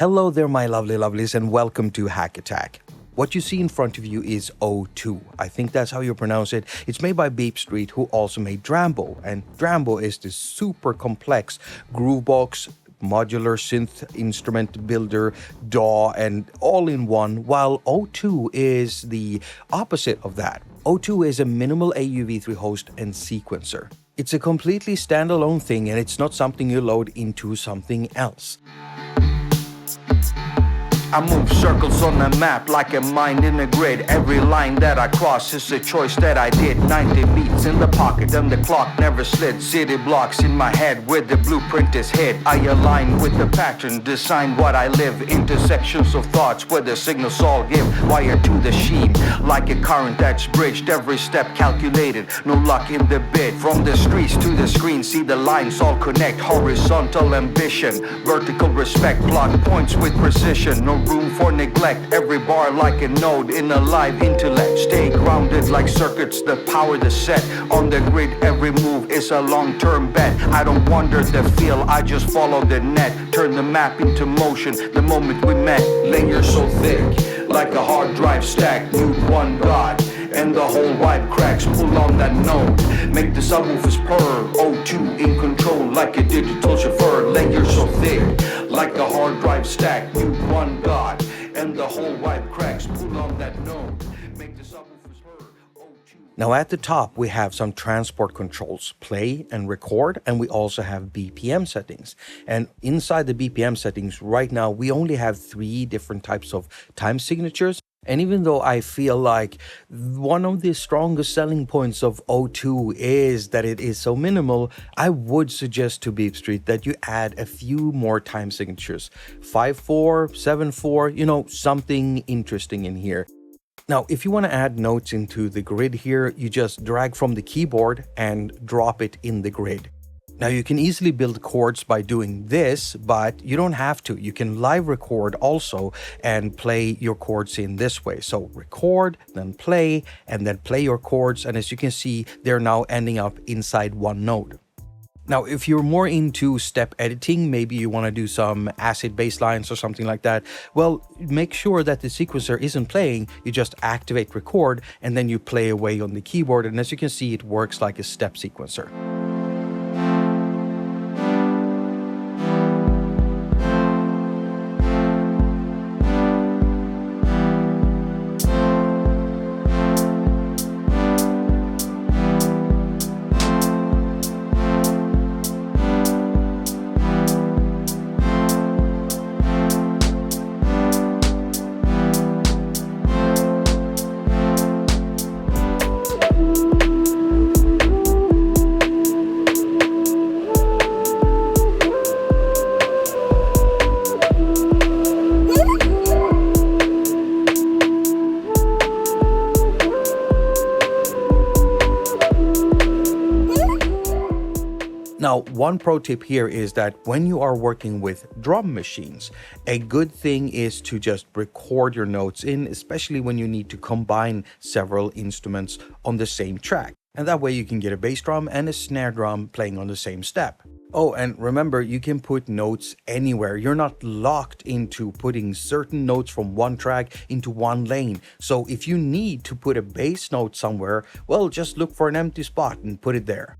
Hello there, my lovely lovelies, and welcome to haQ. What you see in front of you is Otoo. I think that's how you pronounce it. It's made by BeepStreet, who also made Drambo. And Drambo is this super complex groovebox, modular synth instrument builder, DAW, and all in one, while Otoo is the opposite of that. Otoo is a minimal AUv3 host and sequencer. It's a completely standalone thing, and it's not something you load into something else. I move circles on the map like a mind in a grid. Every line that I cross is a choice that I did. 90 beats in the pocket and the clock never slid. City blocks in my head where the blueprint is hid. I align with the pattern, design what I live. Intersections of thoughts where the signals all give. Wired to the sheen like a current that's bridged. Every step calculated, no luck in the bid. From the streets to the screen, see the lines all connect. Horizontal ambition, vertical respect. Plot points with precision, no room for neglect. Every bar like a node in a live intellect. Stay grounded like circuits that power the set. On the grid, every move is a long-term bet. I don't wander the field, I just follow the net. Turn the map into motion the moment we met. Layers so thick, like a hard drive stack. Mute one God, and the whole vibe cracks. Pull on that node, make the subwoofers purr. O2 in control like a digital chauffeur. Layers so thick, like a hard drive stack. Mute one God, and the whole vibe cracks. Pull on that node, make the subwoofers purr. O2. Now at the top, we have some transport controls, play and record, and we also have BPM settings. And inside the BPM settings right now, we only have 3 different types of time signatures. And even though I feel like one of the strongest selling points of Otoo is that it is so minimal, I would suggest to BeepStreet that you add a few more time signatures. 5/4, 7/4, something interesting in here. Now, if you want to add notes into the grid here, you just drag from the keyboard and drop it in the grid. Now, you can easily build chords by doing this, but you don't have to. You can live record also and play your chords in this way. So record, then play, and then play your chords. And as you can see, they're now ending up inside one note. Now, if you're more into step editing, maybe you want to do some acid bass lines or something like that, well, make sure that the sequencer isn't playing. You just activate record, and then you play away on the keyboard. And as you can see, it works like a step sequencer. Now, one pro tip here is that when you are working with drum machines, a good thing is to just record your notes in, especially when you need to combine several instruments on the same track. And that way you can get a bass drum and a snare drum playing on the same step. Oh, and remember, you can put notes anywhere. You're not locked into putting certain notes from one track into one lane. So if you need to put a bass note somewhere, well, just look for an empty spot and put it there.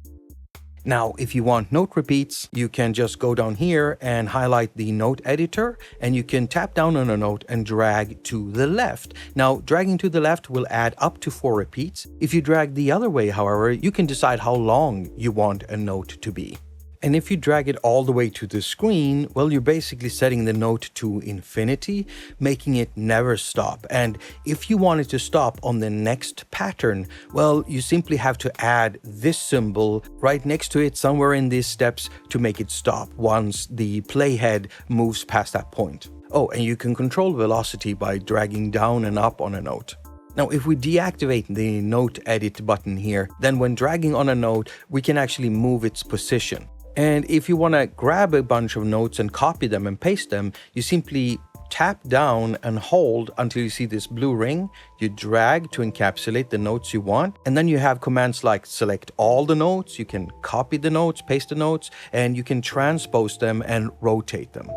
Now, if you want note repeats, you can just go down here and highlight the note editor, and you can tap down on a note and drag to the left. Now, dragging to the left will add up to 4 repeats. If you drag the other way, however, you can decide how long you want a note to be. And if you drag it all the way to the screen, well, you're basically setting the note to infinity, making it never stop. And if you want it to stop on the next pattern, well, you simply have to add this symbol right next to it somewhere in these steps to make it stop once the playhead moves past that point. Oh, and you can control velocity by dragging down and up on a note. Now, if we deactivate the note edit button here, then when dragging on a note, we can actually move its position. And if you want to grab a bunch of notes and copy them and paste them, you simply tap down and hold until you see this blue ring. You drag to encapsulate the notes you want. And then you have commands like select all the notes. You can copy the notes, paste the notes, and you can transpose them and rotate them.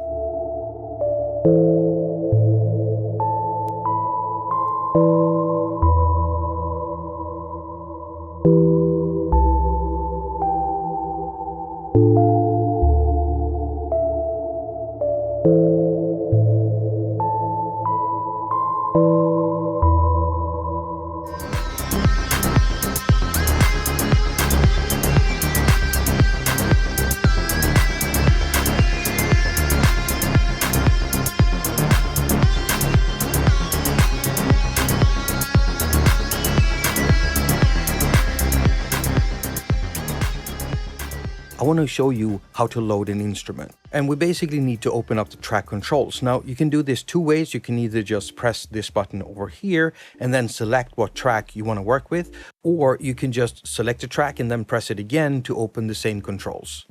I want to show you how to load an instrument. And we basically need to open up the track controls. Now, you can do this two ways. You can either just press this button over here and then select what track you want to work with, or you can just select a track and then press it again to open the same controls.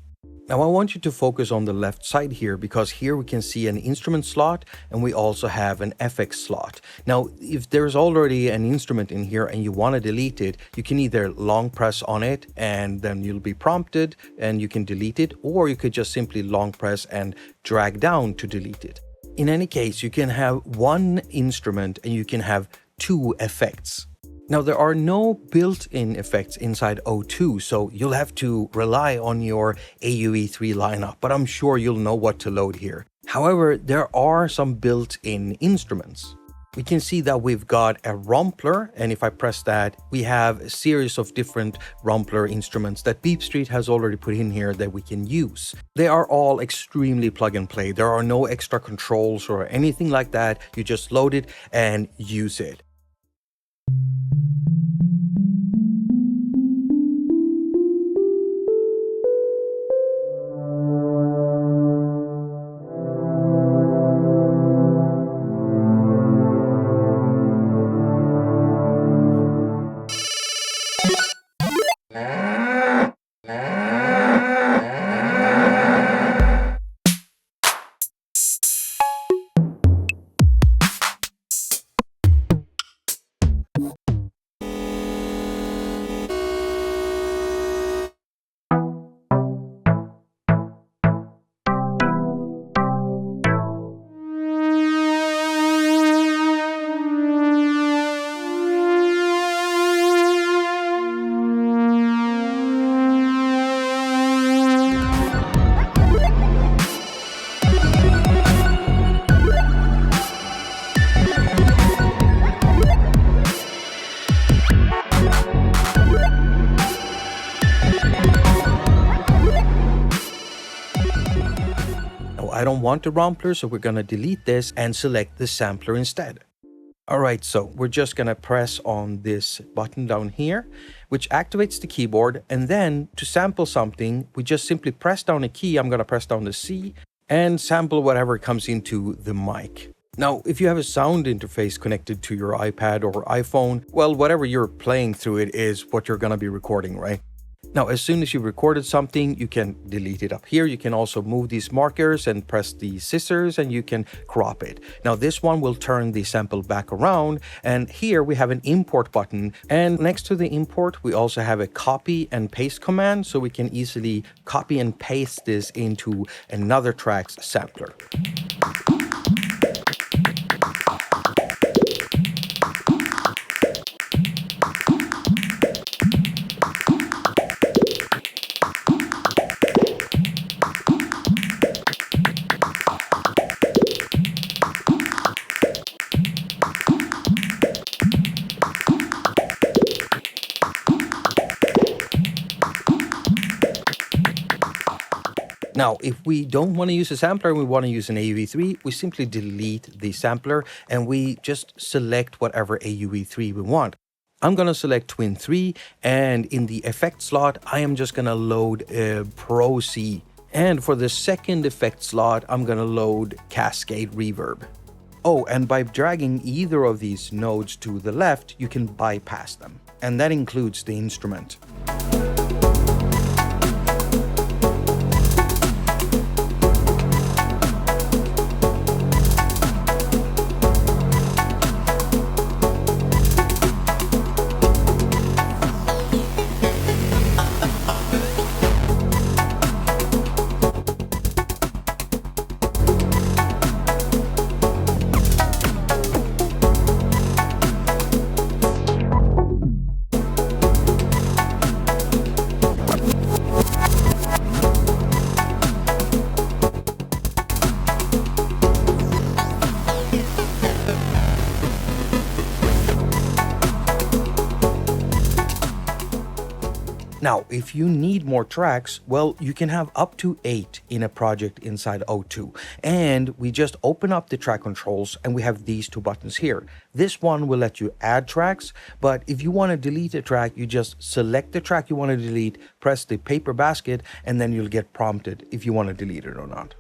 Now I want you to focus on the left side here, because here we can see an instrument slot and we also have an FX slot. Now, if there's already an instrument in here and you want to delete it, you can either long press on it and then you'll be prompted and you can delete it, or you could just simply long press and drag down to delete it. In any case, you can have one instrument and you can have two effects. Now, there are no built-in effects inside Otoo, so you'll have to rely on your AUv3 lineup, but I'm sure you'll know what to load here. However, there are some built-in instruments. We can see that we've got a rompler, and if I press that, we have a series of different rompler instruments that BeepStreet has already put in here that we can use. They are all extremely plug and play. There are no extra controls or anything like that. You just load it and use it. I don't want the rompler, so we're going to delete this and select the sampler instead. Alright, so we're just going to press on this button down here, which activates the keyboard, and then to sample something, we just simply press down a key. I'm going to press down the C and sample whatever comes into the mic. Now, if you have a sound interface connected to your iPad or iPhone, well, whatever you're playing through it is what you're going to be recording, right? Now, as soon as you've recorded something, you can delete it up here. You can also move these markers and press the scissors and you can crop it. Now, this one will turn the sample back around. And here we have an import button. And next to the import, we also have a copy and paste command. So we can easily copy and paste this into another track's sampler. Now, if we don't want to use a sampler and we want to use an AUv3, we simply delete the sampler and we just select whatever AUv3 we want. I'm going to select Twin 3, and in the effect slot, I am just going to load Pro C. And for the second effect slot, I'm going to load Cascade Reverb. Oh, and by dragging either of these nodes to the left, you can bypass them. And that includes the instrument. Now, if you need more tracks, well, you can have up to 8 in a project inside Otoo. And we just open up the track controls and we have these 2 buttons here. This one will let you add tracks, but if you want to delete a track, you just select the track you want to delete, press the paper basket, and then you'll get prompted if you want to delete it or not.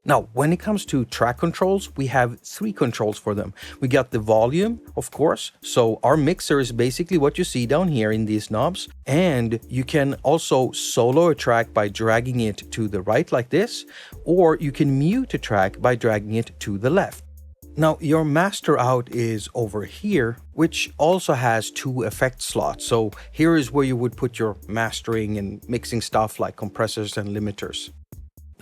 Now, when it comes to track controls, we have 3 controls for them. We got the volume, of course. So our mixer is basically what you see down here in these knobs. And you can also solo a track by dragging it to the right like this, or you can mute a track by dragging it to the left. Now, your master out is over here, which also has 2 effect slots. So here is where you would put your mastering and mixing stuff like compressors and limiters.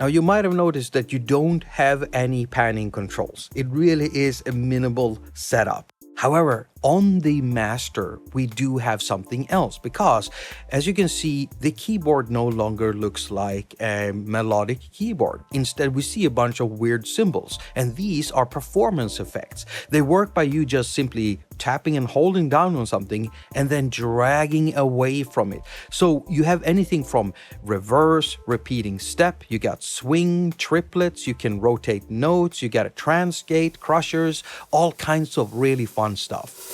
Now, you might have noticed that you don't have any panning controls. It really is a minimal setup. However, on the master, we do have something else because, as you can see, the keyboard no longer looks like a melodic keyboard. Instead, we see a bunch of weird symbols, and these are performance effects. They work by you just simply tapping and holding down on something and then dragging away from it. So you have anything from reverse, repeating step, you got swing, triplets, you can rotate notes, you got a transgate, crushers, all kinds of really fun stuff.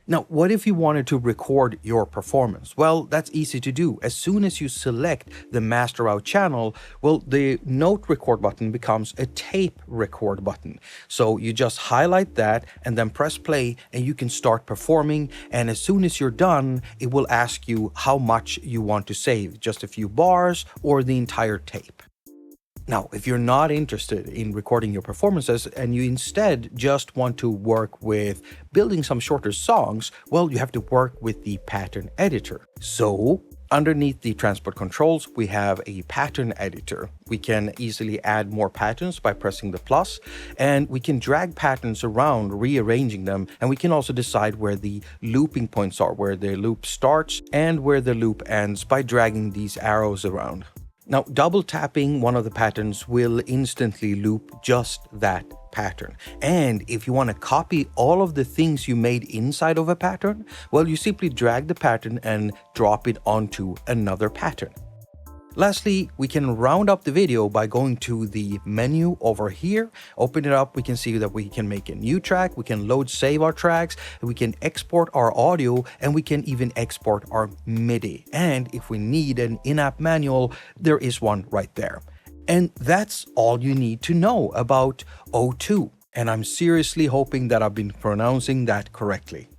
Now, what if you wanted to record your performance? Well, that's easy to do. As soon as you select the master out channel, well, the note record button becomes a tape record button. So you just highlight that and then press play and you can start performing. And as soon as you're done, it will ask you how much you want to save, just a few bars or the entire tape. Now, if you're not interested in recording your performances and you instead just want to work with building some shorter songs, well, you have to work with the pattern editor. So, underneath the transport controls, we have a pattern editor. We can easily add more patterns by pressing the plus, and we can drag patterns around, rearranging them, and we can also decide where the looping points are, where the loop starts and where the loop ends by dragging these arrows around. Now, double tapping one of the patterns will instantly loop just that pattern. And if you want to copy all of the things you made inside of a pattern, well, you simply drag the pattern and drop it onto another pattern. Lastly, we can round up the video by going to the menu over here, open it up, we can see that we can make a new track, we can load save our tracks, we can export our audio, and we can even export our MIDI. And if we need an in-app manual, there is one right there. And that's all you need to know about Otoo. And I'm seriously hoping that I've been pronouncing that correctly.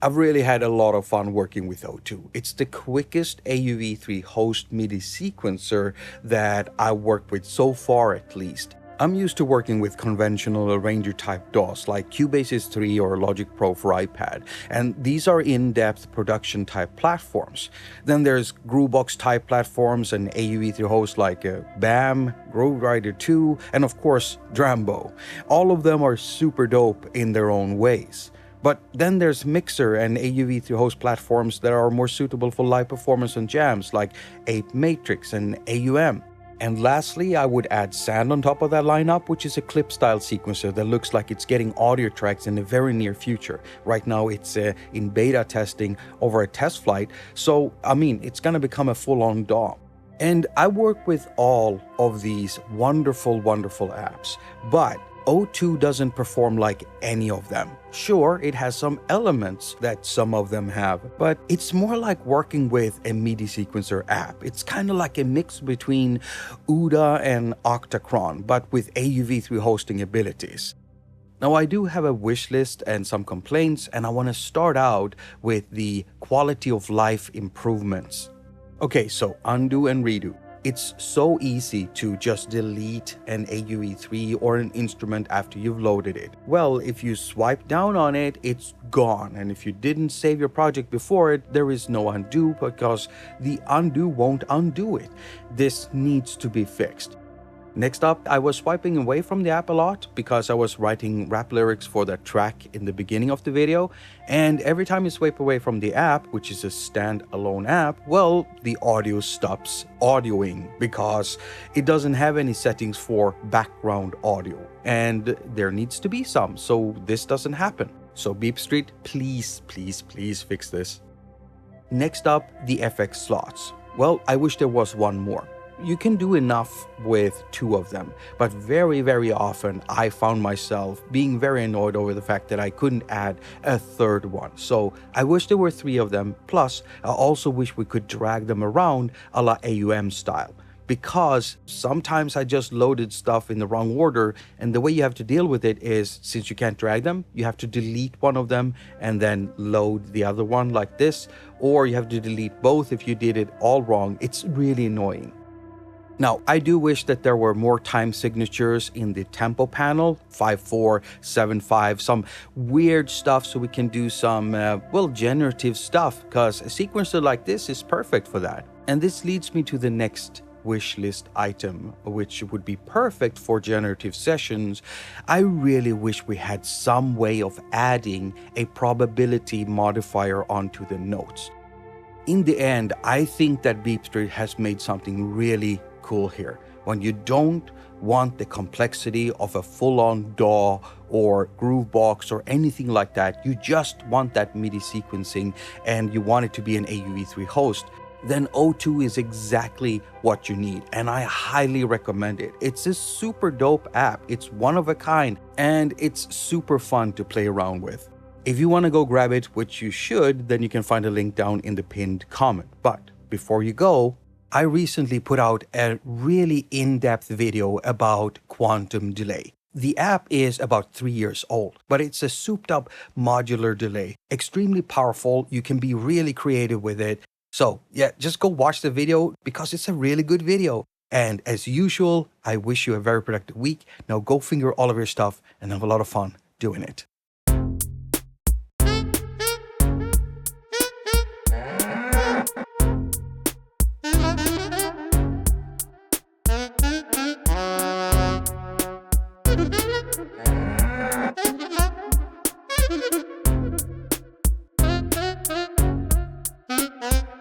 I've really had a lot of fun working with Otoo. It's the quickest AUv3 host MIDI sequencer that I've worked with so far, at least. I'm used to working with conventional arranger type DAWs like Cubase 3 or Logic Pro for iPad, and these are in-depth production type platforms. Then there's Groovebox type platforms and AUv3 hosts like BAM, Grooverider 2, and of course Drambo. All of them are super dope in their own ways. But then there's Mixer and AUv3 host platforms that are more suitable for live performance and jams like Ape Matrix and AUM. And lastly, I would add Sand on top of that lineup, which is a clip-style sequencer that looks like it's getting audio tracks in the very near future. Right now, it's in beta testing over a test flight, so I mean, it's gonna become a full-on DAW. And I work with all of these wonderful, wonderful apps, but Otoo doesn't perform like any of them. Sure, it has some elements that some of them have, but it's more like working with a MIDI sequencer app. It's kind of like a mix between OODA and Octacron, but with AUv3 hosting abilities. Now, I do have a wish list and some complaints, and I want to start out with the quality of life improvements. Okay, so undo and redo. It's so easy to just delete an AUv3 or an instrument after you've loaded it. Well, if you swipe down on it, it's gone. And if you didn't save your project before it, there is no undo because the undo won't undo it. This needs to be fixed. Next up, I was swiping away from the app a lot because I was writing rap lyrics for that track in the beginning of the video, and every time you swipe away from the app, which is a standalone app, well, the audio stops audioing because it doesn't have any settings for background audio, and there needs to be some, so this doesn't happen. So BeepStreet, please fix this. Next up, the FX slots. Well, I wish there was one more. You can do enough with 2 of them, but very often I found myself being very annoyed over the fact that I couldn't add a 3rd one. So I wish there were 3 of them, plus I also wish we could drag them around a la AUM style, because sometimes I just loaded stuff in the wrong order, and the way you have to deal with it is, since you can't drag them, you have to delete one of them and then load the other one like this, or you have to delete both if you did it all wrong. It's really annoying. Now, I do wish that there were more time signatures in the tempo panel, 5/4, 7/5, some weird stuff so we can do some, generative stuff, because a sequencer like this is perfect for that. And this leads me to the next wish list item, which would be perfect for generative sessions. I really wish we had some way of adding a probability modifier onto the notes. In the end, I think that BeepStreet has made something really cool here. When you don't want the complexity of a full-on DAW or Groovebox or anything like that, you just want that MIDI sequencing and you want it to be an AUv3 host, then Otoo is exactly what you need, and I highly recommend it. It's a super dope app, it's one of a kind, and it's super fun to play around with. If you want to go grab it, which you should, then you can find a link down in the pinned comment. But before you go, I recently put out a really in-depth video about quantum delay. The app is about 3 years old, but it's a souped-up modular delay. Extremely powerful, you can be really creative with it. So yeah, just go watch the video because it's a really good video. And as usual, I wish you a very productive week. Now go finger all of your stuff and have a lot of fun doing it.